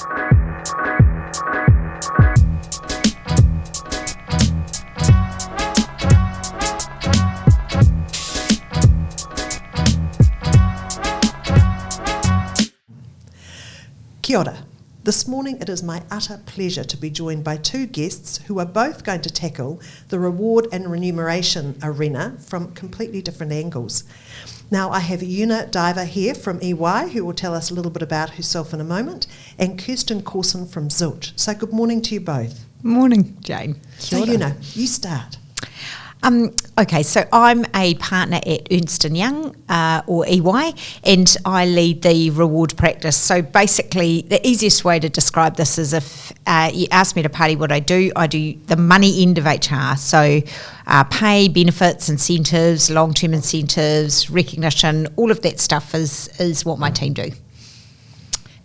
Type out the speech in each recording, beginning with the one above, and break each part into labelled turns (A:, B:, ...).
A: Kia ora. This morning it is my utter pleasure to be joined by two guests who are both going to tackle the reward and remuneration arena from completely different angles. Now I have Una Diver here from EY who will tell us a little bit about herself in a moment, and Kirsten Corson from Zilch. So good morning to you both.
B: Morning, Jane.
A: So Una, you start.
B: Okay, so I'm a partner at Ernst & Young, or EY, and I lead the reward practice. So basically, the easiest way to describe this is if you ask me to party what I do the money end of HR. So pay, benefits, incentives, long-term incentives, recognition, all of that stuff is what my team do.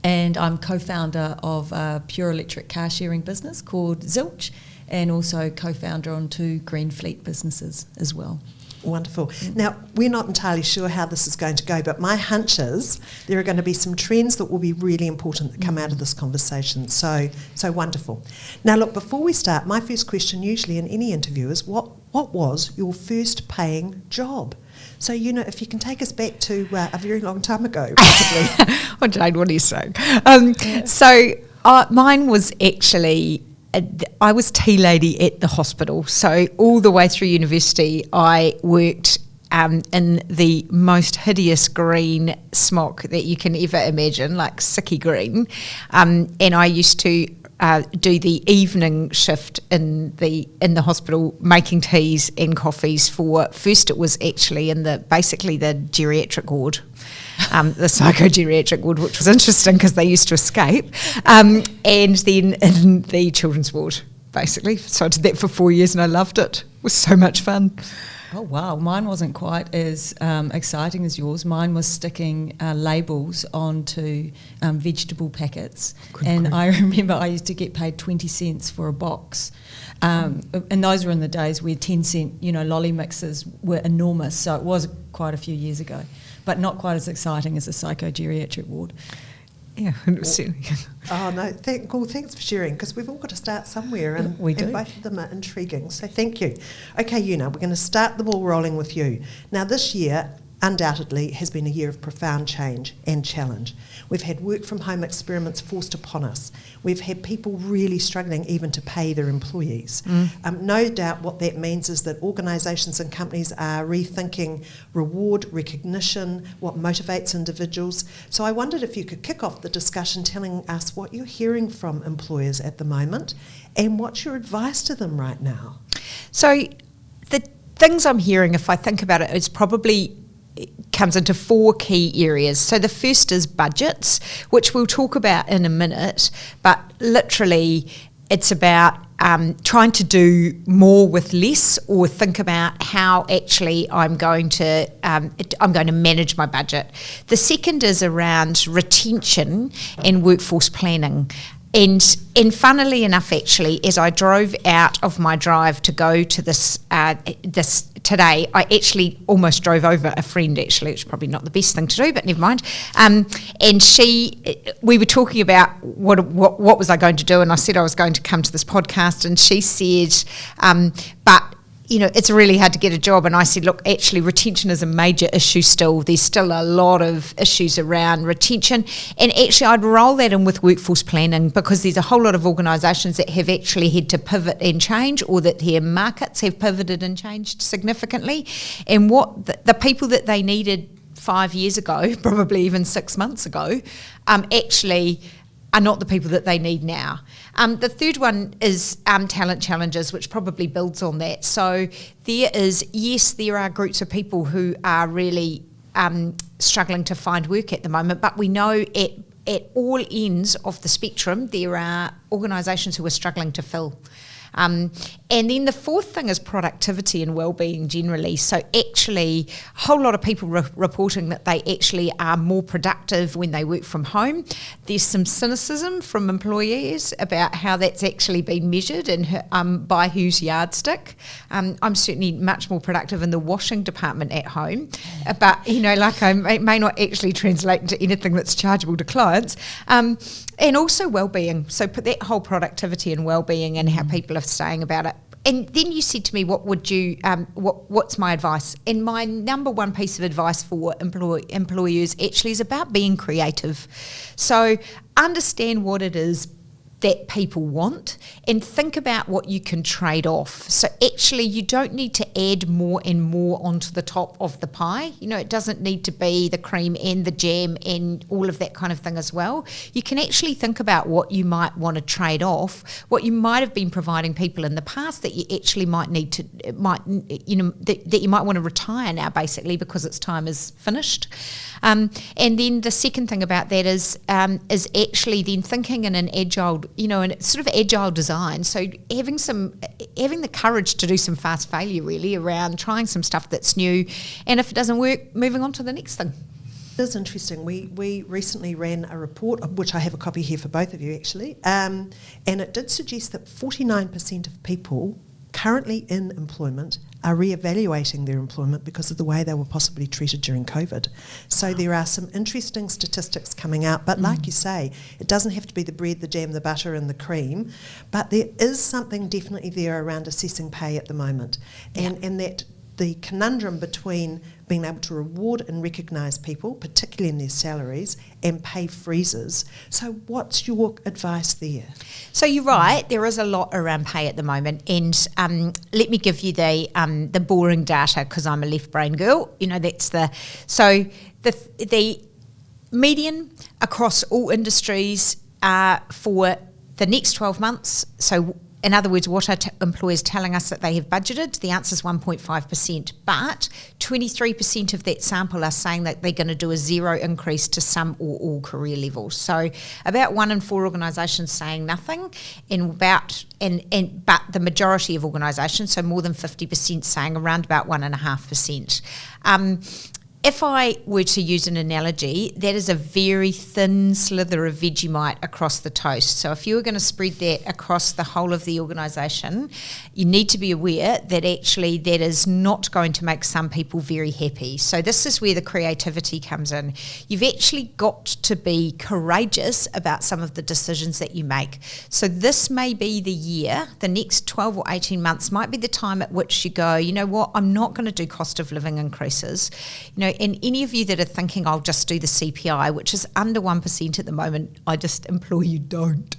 C: And I'm co-founder of a pure electric car sharing business called Zilch, and also co-founder on two green fleet businesses as well.
A: Wonderful. Now, we're not entirely sure how this is going to go, but my hunch is there are going to be some trends that will be really important that come out of this conversation. So wonderful. Now, look, before we start, my first question usually in any interview is what was your first paying job? So, if you can take us back to a very long time ago, possibly.
B: Well, Jane, what do you say? Mine was actually... I was tea lady at the hospital, so all the way through university I worked in the most hideous green smock that you can ever imagine, like sicky green, and I used to do the evening shift in the hospital, making teas and coffees for, first it was actually in the geriatric ward. The psychogeriatric ward, which was interesting because they used to escape, and then in the children's ward, basically. So I did that for 4 years and I loved it. It was so much fun.
C: Oh, wow. Mine wasn't quite as exciting as yours. Mine was sticking labels onto vegetable packets. I remember I used to get paid 20 cents for a box. And those were in the days where 10-cent, lolly mixes were enormous. So it was quite a few years ago, but not quite as exciting as a psychogeriatric ward.
B: Yeah,
A: Oh no, thanks for sharing, because we've all got to start somewhere, and
C: we do.
A: And both of them are intriguing. So thank you. Okay, Una, we're going to start the ball rolling with you. Now, this year undoubtedly has been a year of profound change and challenge. We've had work from home experiments forced upon us. We've had people really struggling even to pay their employees. No doubt what that means is that organisations and companies are rethinking reward, recognition, what motivates individuals. So I wondered if you could kick off the discussion telling us what you're hearing from employers at the moment and what's your advice to them right now.
B: So the things I'm hearing, if I think about it, is probably... It comes into four key areas. So the first is budgets, which we'll talk about in a minute, but literally it's about trying to do more with less, or think about how actually I'm going to manage my budget. The second is around retention and workforce planning. And funnily enough, actually, as I drove out of my drive to go to this today, I actually almost drove over a friend, actually, which is probably not the best thing to do, but never mind. And we were talking about what was I going to do, and I said I was going to come to this podcast, and she said, but it's really hard to get a job. And I said, look, actually retention is a major issue still. There's still a lot of issues around retention. And actually I'd roll that in with workforce planning, because there's a whole lot of organisations that have actually had to pivot and change, or that their markets have pivoted and changed significantly. And what the people that they needed 5 years ago, probably even 6 months ago, actually are not the people that they need now. The third one is talent challenges, which probably builds on that. So there are groups of people who are really struggling to find work at the moment, but we know at all ends of the spectrum there are organisations who are struggling to fill. And then the fourth thing is productivity and wellbeing generally. So actually a whole lot of people reporting that they actually are more productive when they work from home. There's some cynicism from employees about how that's actually been measured and by whose yardstick. I'm certainly much more productive in the washing department at home, but it may not actually translate into anything that's chargeable to clients. And also wellbeing. So put that whole productivity and wellbeing and how people are saying about it. And then you said to me, what would you, what's my advice? And my number one piece of advice for employers actually is about being creative. So understand what it is that people want and think about what you can trade off. So actually you don't need to add more and more onto the top of the pie. You know, it doesn't need to be the cream and the jam and all of that kind of thing as well. You can actually think about what you might want to trade off, what you might have been providing people in the past that you actually might need to, that you might want to retire now basically because its time is finished. And then the second thing about that is actually then thinking in an agile, in sort of agile design. So having the courage to do some fast failure really around trying some stuff that's new, and if it doesn't work, moving on to the next thing.
A: It is interesting. We recently ran a report, of which I have a copy here for both of you actually, and it did suggest that 49% of people currently in employment are re-evaluating their employment because of the way they were possibly treated during COVID. So there are some interesting statistics coming out, but like you say, it doesn't have to be the bread, the jam, the butter and the cream, but there is something definitely there around assessing pay at the moment, and that the conundrum between being able to reward and recognise people, particularly in their salaries, and pay freezes. So what's your advice there?
B: So you're right, there is a lot around pay at the moment, and let me give you the boring data because I'm a left brain girl. That's the median across all industries for the next 12 months. So in other words, what are employers telling us that they have budgeted? The answer is 1.5%, but 23% of that sample are saying that they're going to do a zero increase to some or all career levels. So about 1 in 4 organisations saying nothing, but the majority of organisations, so more than 50%, saying around about 1.5%. If I were to use an analogy, that is a very thin slither of Vegemite across the toast. So if you were going to spread that across the whole of the organisation, you need to be aware that actually that is not going to make some people very happy. So this is where the creativity comes in. You've actually got to be courageous about some of the decisions that you make. So this may be the year, the next 12 or 18 months might be the time at which you go, you know what, I'm not going to do cost of living increases. And any of you that are thinking I'll just do the CPI, which is under 1% at the moment, I just implore you don't.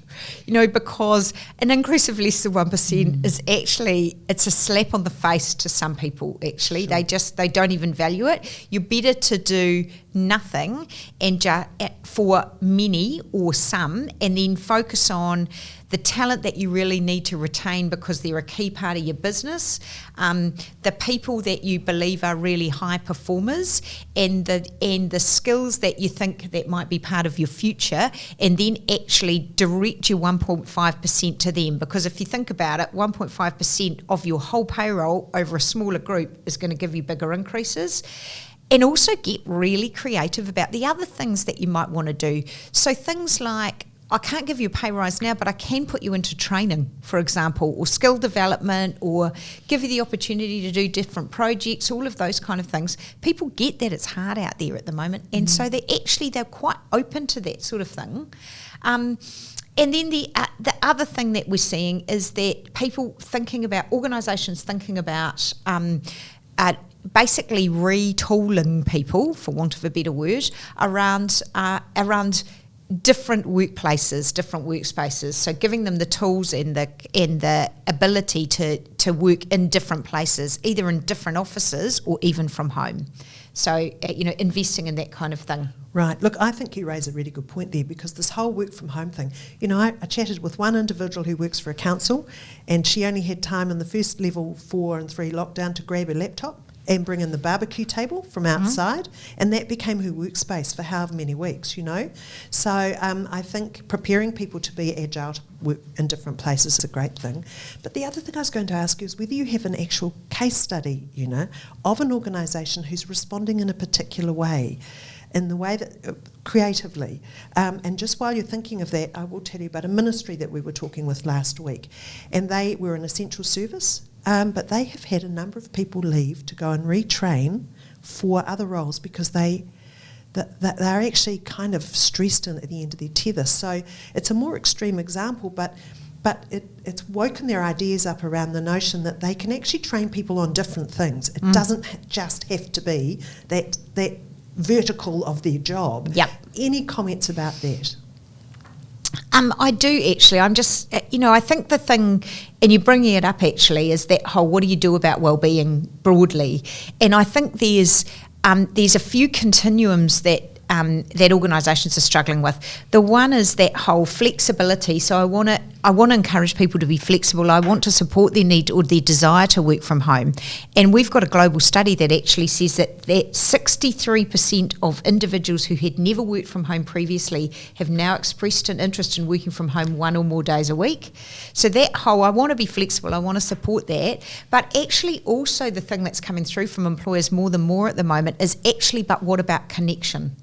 B: Because an increase of less than 1% is actually, it's a slap on the face to some people actually. Sure. They don't even value it. You're better to do nothing and for many or some, and then focus on the talent that you really need to retain because they're a key part of your business, the people that you believe are really high performers, and the skills that you think that might be part of your future, and then actually direct your 1.5% to them. Because if you think about it, 1.5% of your whole payroll over a smaller group is going to give you bigger increases. And also get really creative about the other things that you might want to do. So things like, I can't give you a pay rise now, but I can put you into training, for example, or skill development, or give you the opportunity to do different projects, all of those kind of things. People get that it's hard out there at the moment, and so they're quite open to that sort of thing. And then the other thing that we're seeing is that organisations thinking about basically retooling people, for want of a better word, around different workplaces, different workspaces. So giving them the tools and the ability to work in different places, either in different offices or even from home. So, investing in that kind of thing.
A: Right. Look, I think you raise a really good point there, because this whole work from home thing, I chatted with one individual who works for a council, and she only had time in the first level 4 and 3 lockdown to grab her laptop and bring in the barbecue table from outside, and that became her workspace for however many weeks, So I think preparing people to be agile to work in different places is a great thing. But the other thing I was going to ask you is whether you have an actual case study, of an organisation who's responding in a particular way, in the way that creatively. And just while you're thinking of that, I will tell you about a ministry that we were talking with last week, and they were an essential service. But they have had a number of people leave to go and retrain for other roles because they that they're actually kind of stressed in at the end of their tether. So it's a more extreme example, but it's woken their ideas up around the notion that they can actually train people on different things. It doesn't just have to be that vertical of their job.
B: Yep.
A: Any comments about that?
B: I do actually. I'm just, I think the thing, and you're bringing it up actually, is that whole what do you do about wellbeing broadly? And I think there's a few continuums that organisations are struggling with. The one is that whole flexibility. So I want to encourage people to be flexible. I want to support their need or their desire to work from home. And we've got a global study that actually says that 63% of individuals who had never worked from home previously have now expressed an interest in working from home 1 or more days a week. So that whole, I want to be flexible, I want to support that. But actually also the thing that's coming through from employers more than more at the moment is actually, but what about connection?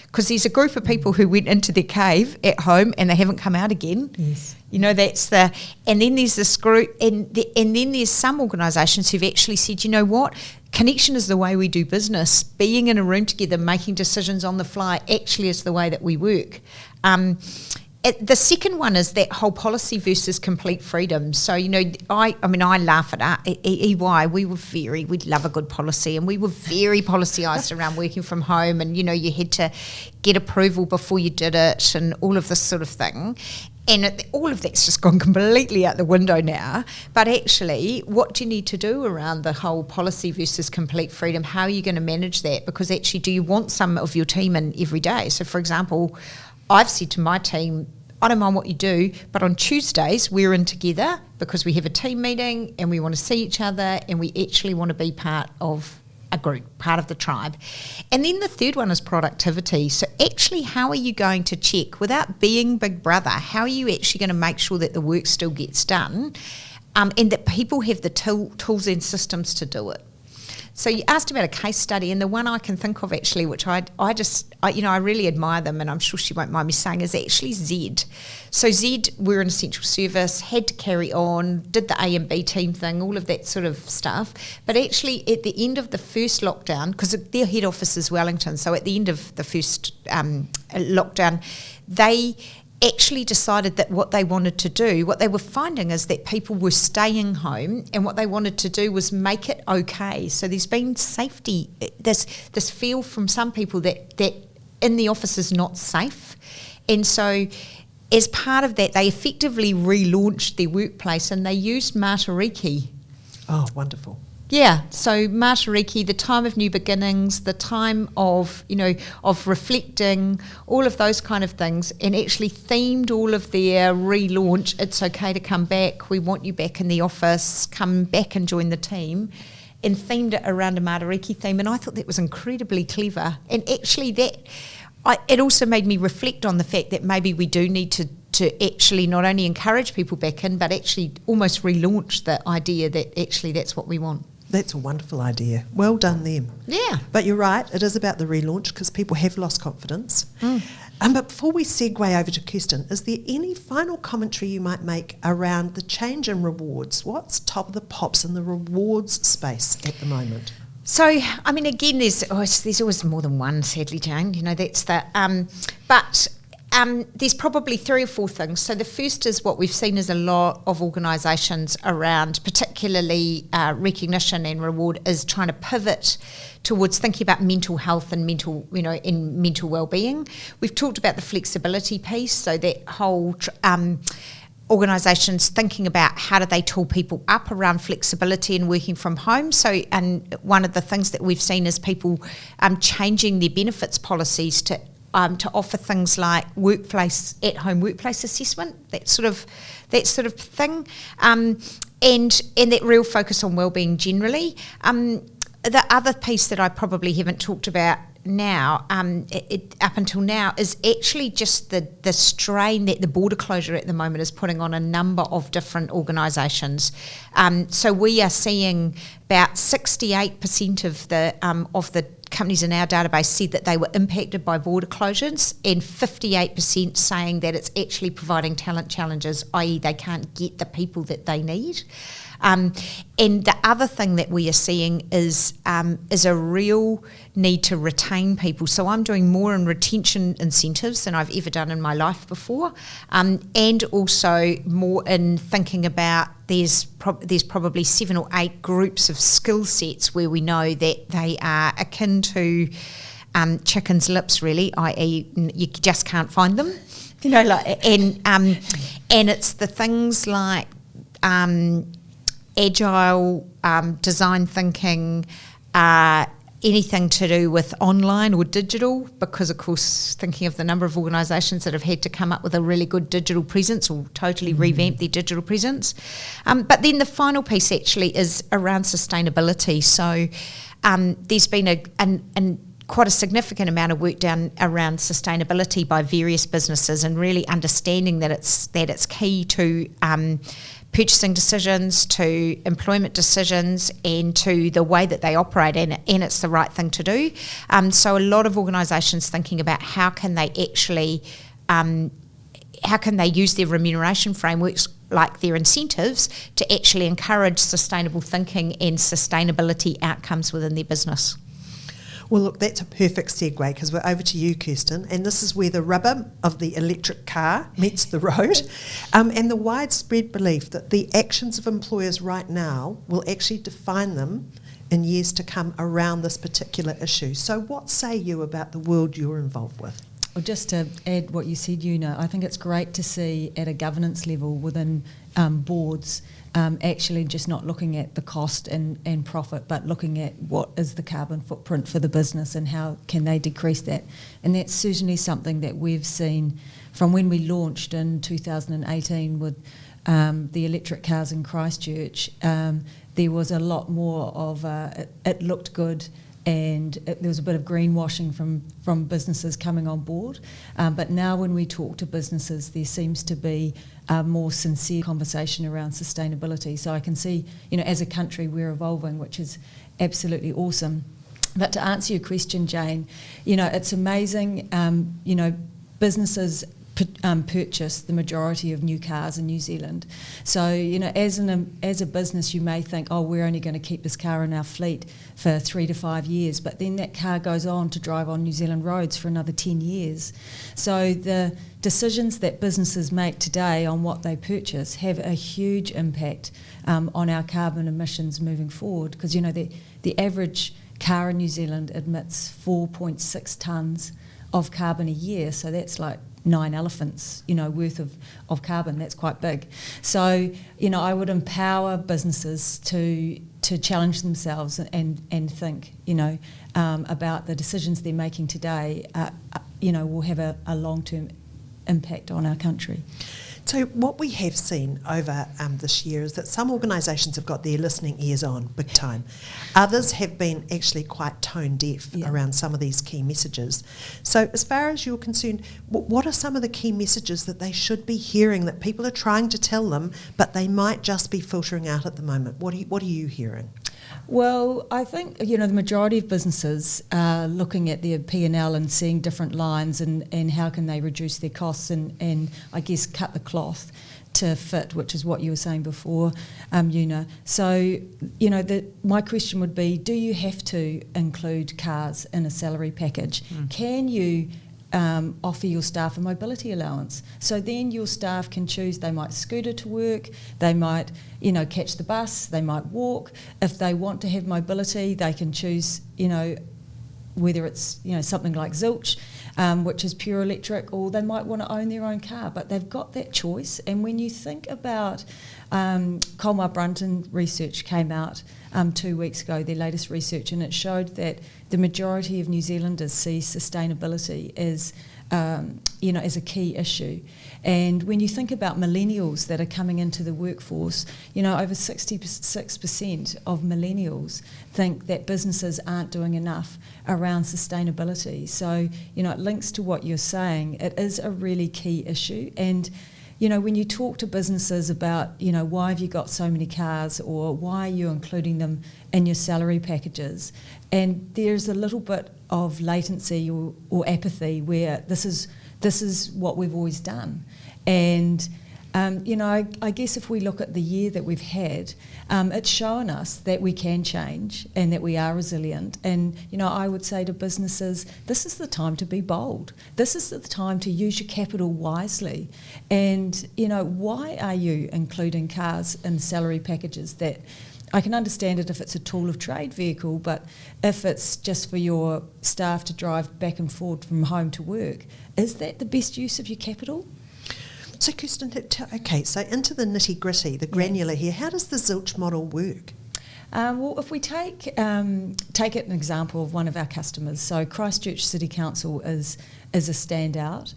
B: Because there's a group of people who went into their cave at home and they haven't come out again.
C: Yes.
B: And then there's this group, and then there's some organisations who've actually said, you know what, connection is the way we do business. Being in a room together, making decisions on the fly actually is the way that we work. The second one is that whole policy versus complete freedom. So, I laugh at EY. We'd love a good policy, and we were very policyised around working from home, and, you had to get approval before you did it and all of this sort of thing. And all of that's just gone completely out the window now. But actually, what do you need to do around the whole policy versus complete freedom? How are you going to manage that? Because actually, do you want some of your team in every day? So, for example, I've said to my team, I don't mind what you do, but on Tuesdays we're in together because we have a team meeting and we want to see each other and we actually want to be part of a group, part of the tribe. And then the third one is productivity. So actually, how are you going to check, without being Big Brother, how are you actually going to make sure that the work still gets done and that people have the tools and systems to do it? So you asked about a case study, and the one I can think of actually, which I really admire them, and I'm sure she won't mind me saying, is actually Z. So Z, we're an essential service, had to carry on, did the A and B team thing, all of that sort of stuff. But actually, at the end of the first lockdown, because their head office is Wellington, so at the end of the first lockdown, they actually decided that what they wanted to do, what they were finding is that people were staying home, and what they wanted to do was make it okay. So there's been safety, this feel from some people that in the office is not safe. And so as part of that, they effectively relaunched their workplace and they used Matariki.
A: Oh, wonderful.
B: Yeah, so Matariki, the time of new beginnings, the time of, of reflecting, all of those kind of things, and actually themed all of their relaunch, it's okay to come back, we want you back in the office, come back and join the team, and themed it around a Matariki theme, and I thought that was incredibly clever. And actually it also made me reflect on the fact that maybe we do need to actually not only encourage people back in, but actually almost relaunch the idea that actually that's what we want.
A: That's a wonderful idea. Well done them.
B: Yeah.
A: But you're right, it is about the relaunch because people have lost confidence. But before we segue over to Kirsten, is there any final commentary you might make around the change in rewards? What's top of the pops in the rewards space at the moment?
B: So, again, there's always more than one, sadly, Jane. That's the... there's probably 3 or 4 things. So the first is what we've seen is a lot of organisations around, particularly recognition and reward, is trying to pivot towards thinking about mental health and mental wellbeing. We've talked about the flexibility piece, so that whole organisations thinking about how do they tool people up around flexibility and working from home. So, and one of the things that we've seen is people changing their benefits policies to offer things like at-home workplace assessment, that sort of thing, and that real focus on wellbeing generally. The other piece that I probably haven't talked about now, up until now, is actually just the strain that the border closure at the moment is putting on a number of different organisations. So we are seeing about 68% of the companies in our database said that they were impacted by border closures, and 58% saying that it's actually providing talent challenges, i.e. they can't get the people that they need. And the other thing that we are seeing is a real need to retain people. So I'm doing more in retention incentives than I've ever done in my life before, and also more in thinking about there's probably 7 or 8 groups of skill sets where we know that they are akin to chicken's lips, really, i.e. you just can't find them. You know, like, and it's the things like agile design thinking, anything to do with online or digital, because of course thinking of the number of organisations that have had to come up with a really good digital presence or totally revamp their digital presence. But then the final piece actually is around sustainability. So there's been quite a significant amount of work done around sustainability by various businesses, and really understanding that it's key to purchasing decisions, to employment decisions, and to the way that they operate, and it's the right thing to do. So a lot of organisations thinking about how can they actually use their remuneration frameworks, like their incentives, to actually encourage sustainable thinking and sustainability outcomes within their business.
A: Well, look, that's a perfect segue, because we're over to you, Kirsten, and this is where the rubber of the electric car meets the road, and the widespread belief that the actions of employers right now will actually define them in years to come around this particular issue. So what say you about the world you're involved with?
C: Well, just to add what you said, I think it's great to see at a governance level within boards actually just not looking at the cost and profit, but looking at what is the carbon footprint for the business and how can they decrease that. And that's certainly something that we've seen from when we launched in 2018 with the electric cars in Christchurch. There was a lot more of it looked good, and there was a bit of greenwashing from businesses coming on board. But now when we talk to businesses, there seems to be a more sincere conversation around sustainability. So I can see, as a country, we're evolving, which is absolutely awesome. But to answer your question, Jane, it's amazing, businesses purchase the majority of new cars in New Zealand. So, as a business, you may think, we're only going to keep this car in our fleet for 3 to 5 years, but then that car goes on to drive on New Zealand roads for another 10 years. So the decisions that businesses make today on what they purchase have a huge impact on our carbon emissions moving forward, because, the average car in New Zealand emits 4.6 tonnes of carbon a year, so that's like 9 elephants, worth of carbon. That's quite big. So, I would empower businesses to challenge themselves and think, about the decisions they're making today, will have a long-term impact on our country.
A: So what we have seen over this year is that some organisations have got their listening ears on big time. Others have been actually quite tone deaf around some of these key messages. So as far as you're concerned, what are some of the key messages that they should be hearing that people are trying to tell them, but they might just be filtering out at the moment? What are you hearing?
C: Well, I think, the majority of businesses are looking at their P&L and seeing different lines and how can they reduce their costs and I guess cut the cloth to fit, which is what you were saying before, Una. So, my question would be, do you have to include cars in a salary package? Can you offer your staff a mobility allowance? So then your staff can choose. They might scooter to work, they might, catch the bus, they might walk. If they want to have mobility, they can choose, whether it's, something like Zilch, which is pure electric, or they might want to own their own car, but they've got that choice. And when you think about Colmar Brunton research came out 2 weeks ago, their latest research, and it showed that the majority of New Zealanders see sustainability as as a key issue. And when you think about millennials that are coming into the workforce, over 66% of millennials think that businesses aren't doing enough around sustainability. So, it links to what you're saying. It is a really key issue. And when you talk to businesses about, why have you got so many cars, or why are you including them in your salary packages, and there's a little bit of latency or apathy where this is what we've always done. And I guess if we look at the year that we've had, it's shown us that we can change and that we are resilient. And, I would say to businesses, this is the time to be bold. This is the time to use your capital wisely. And, why are you including cars in salary packages? That I can understand it if it's a tool of trade vehicle, but if it's just for your staff to drive back and forth from home to work, is that the best use of your capital?
A: So, Kirsten, okay, so into the nitty-gritty, the granular here, how does the Zilch model work?
C: Well, if we take it an example of one of our customers, so Christchurch City Council is a standout.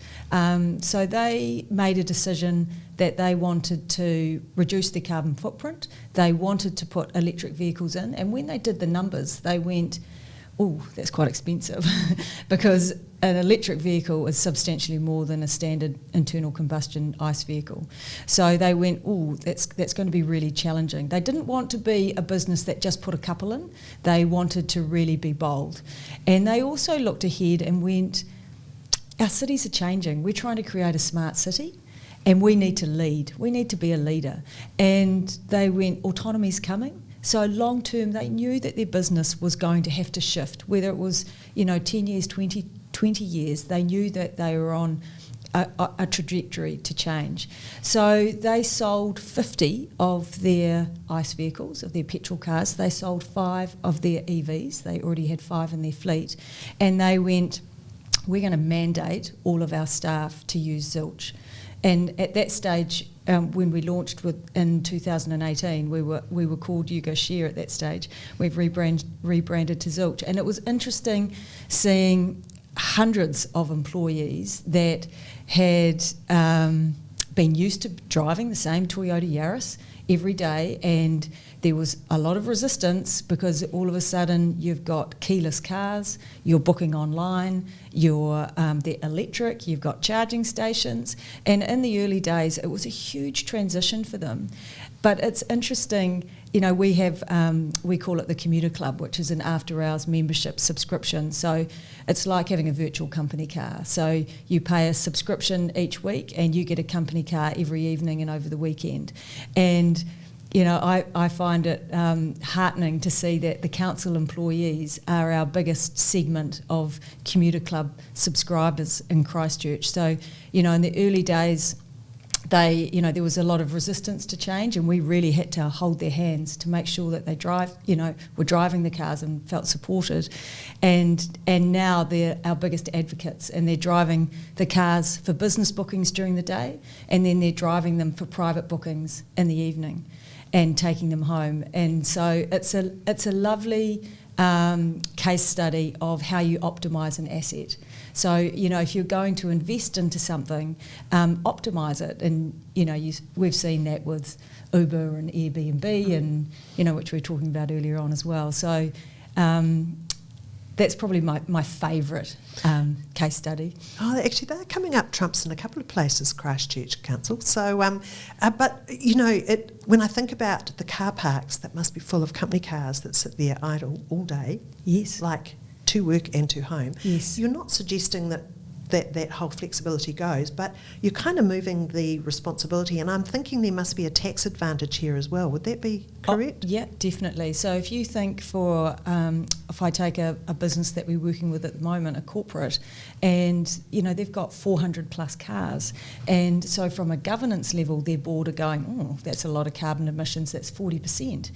C: So they made a decision that they wanted to reduce their carbon footprint. They wanted to put electric vehicles in, and when they did the numbers, they went, oh, that's quite expensive because an electric vehicle is substantially more than a standard internal combustion ICE vehicle. So they went, oh, that's going to be really challenging. They didn't want to be a business that just put a couple in. They wanted to really be bold. And they also looked ahead and went, our cities are changing. We're trying to create a smart city and we need to lead. We need to be a leader. And they went, autonomy's coming. So long term, they knew that their business was going to have to shift, whether it was, 10 years, 20 years, they knew that they were on a trajectory to change. So they sold 50 of their ICE vehicles, of their petrol cars. They sold 5 of their EVs. They already had 5 in their fleet. And they went, we're going to mandate all of our staff to use Zilch. And at that stage, when we launched in 2018, we were called YouGoShare at that stage. We've rebranded to Zilch. And it was interesting seeing hundreds of employees that had been used to driving the same Toyota Yaris every day, and there was a lot of resistance because all of a sudden you've got keyless cars, you're booking online, they're electric, you've got charging stations, and in the early days it was a huge transition for them. But it's interesting, we have, we call it the Commuter Club, which is an after-hours membership subscription. So it's like having a virtual company car. So you pay a subscription each week and you get a company car every evening and over the weekend. And I find it heartening to see that the council employees are our biggest segment of Commuter Club subscribers in Christchurch. So, in the early days, there was a lot of resistance to change, and we really had to hold their hands to make sure that they were driving the cars and felt supported. And now they're our biggest advocates, and they're driving the cars for business bookings during the day, and then they're driving them for private bookings in the evening and taking them home. And so it's a lovely case study of how you optimise an asset. So, if you're going to invest into something, optimise it. And, we've seen that with Uber and Airbnb and, which we were talking about earlier on as well. So that's probably my favourite case study.
A: Oh, actually, they're coming up trumps in a couple of places, Christchurch Council. So, but, when I think about the car parks that must be full of company cars that sit there idle all day,
C: yes,
A: like to work and to home,
C: yes,
A: you're not suggesting that whole flexibility goes, but you're kind of moving the responsibility, and I'm thinking there must be a tax advantage here as well. Would that be correct?
C: Oh, yeah, definitely. So if you think if I take a business that we're working with at the moment, a corporate, and they've got 400 plus cars, and so from a governance level, their board are going, oh, that's a lot of carbon emissions, that's 40%.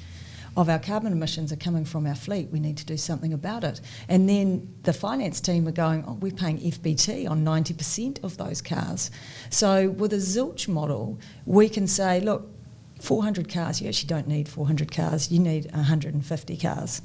C: Of our carbon emissions are coming from our fleet. We need to do something about it. And then the finance team are going, oh, we're paying FBT on 90% of those cars. So with a Zilch model, we can say, look, 400 cars, you actually don't need 400 cars, you need 150 cars.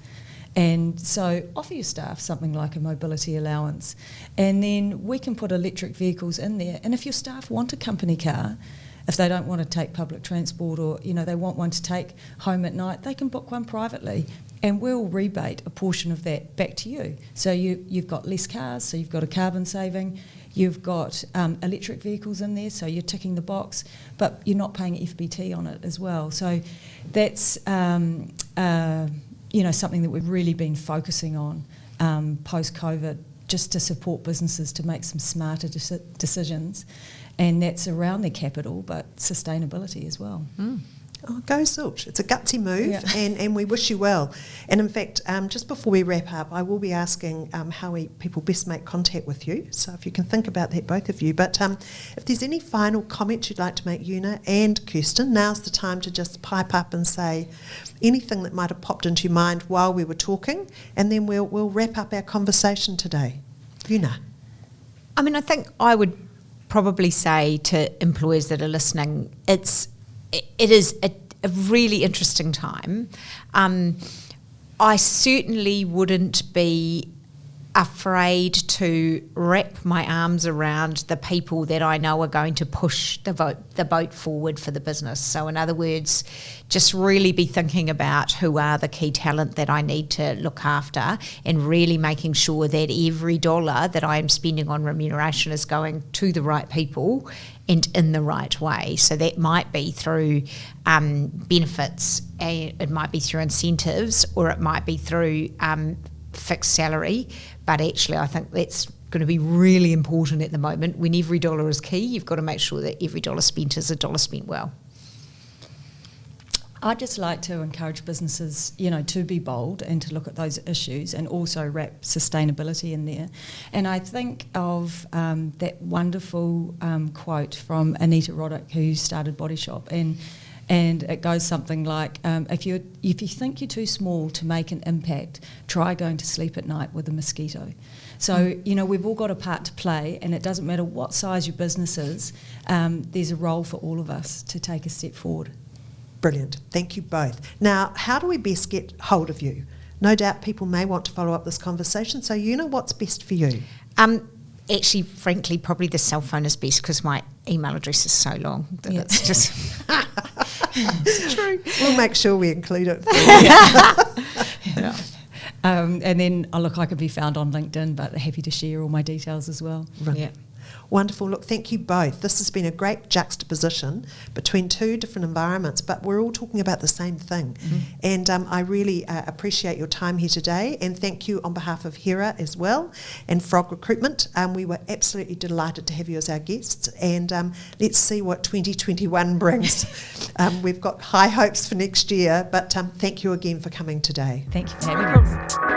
C: And so offer your staff something like a mobility allowance. And then we can put electric vehicles in there. And if your staff want a company car, if they don't want to take public transport or, they want one to take home at night, they can book one privately and we'll rebate a portion of that back to you. So you've got less cars, so you've got a carbon saving. You've got electric vehicles in there, so you're ticking the box, but you're not paying FBT on it as well. So that's, something that we've really been focusing on post-COVID, just to support businesses to make some smarter decisions. and that's around their capital, but sustainability as well.
A: Oh, go Zilch. It's a gutsy move, and we wish you well. And in fact, just before we wrap up, I will be asking how people best make contact with you. So if you can think about that, both of you. But if there's any final comments you'd like to make, Una and Kirsten, now's the time to just pipe up and say anything that might have popped into your mind while we were talking, and then we'll wrap up our conversation today. Una.
B: I mean, I think I would probably say to employers that are listening, it is a really interesting time. I certainly wouldn't be afraid to wrap my arms around the people that I know are going to push the boat forward for the business. So in other words, just really be thinking about who are the key talent that I need to look after, and really making sure that every dollar that I am spending on remuneration is going to the right people and in the right way. So that might be through benefits, it might be through incentives, or it might be through fixed salary. But actually I think that's going to be really important at the moment. When every dollar is key, you've got to make sure that every dollar spent is a dollar spent well.
C: I'd just like to encourage businesses, to be bold and to look at those issues, and also wrap sustainability in there. And I think of that wonderful quote from Anita Roddick, who started Body Shop, and it goes something like, if you think you're too small to make an impact, try going to sleep at night with a mosquito. So, we've all got a part to play, and it doesn't matter what size your business is, there's a role for all of us to take a step forward.
A: Brilliant. Thank you both. Now, how do we best get hold of you? No doubt people may want to follow up this conversation, so what's best for you?
B: Actually, frankly, probably the cell phone is best, because my email address is so long that it's just... It's true.
A: We'll make sure we include it.
C: Yeah. And then, I can be found on LinkedIn, but happy to share all my details as well.
A: Right.
B: Yeah.
A: Wonderful. Look, thank you both. This has been a great juxtaposition between two different environments, but we're all talking about the same thing. And I really appreciate your time here today, and thank you on behalf of Hera as well, and Frog Recruitment. We were absolutely delighted to have you as our guests, and let's see what 2021 brings. We've got high hopes for next year, but thank you again for coming today.
C: Thank you for having us.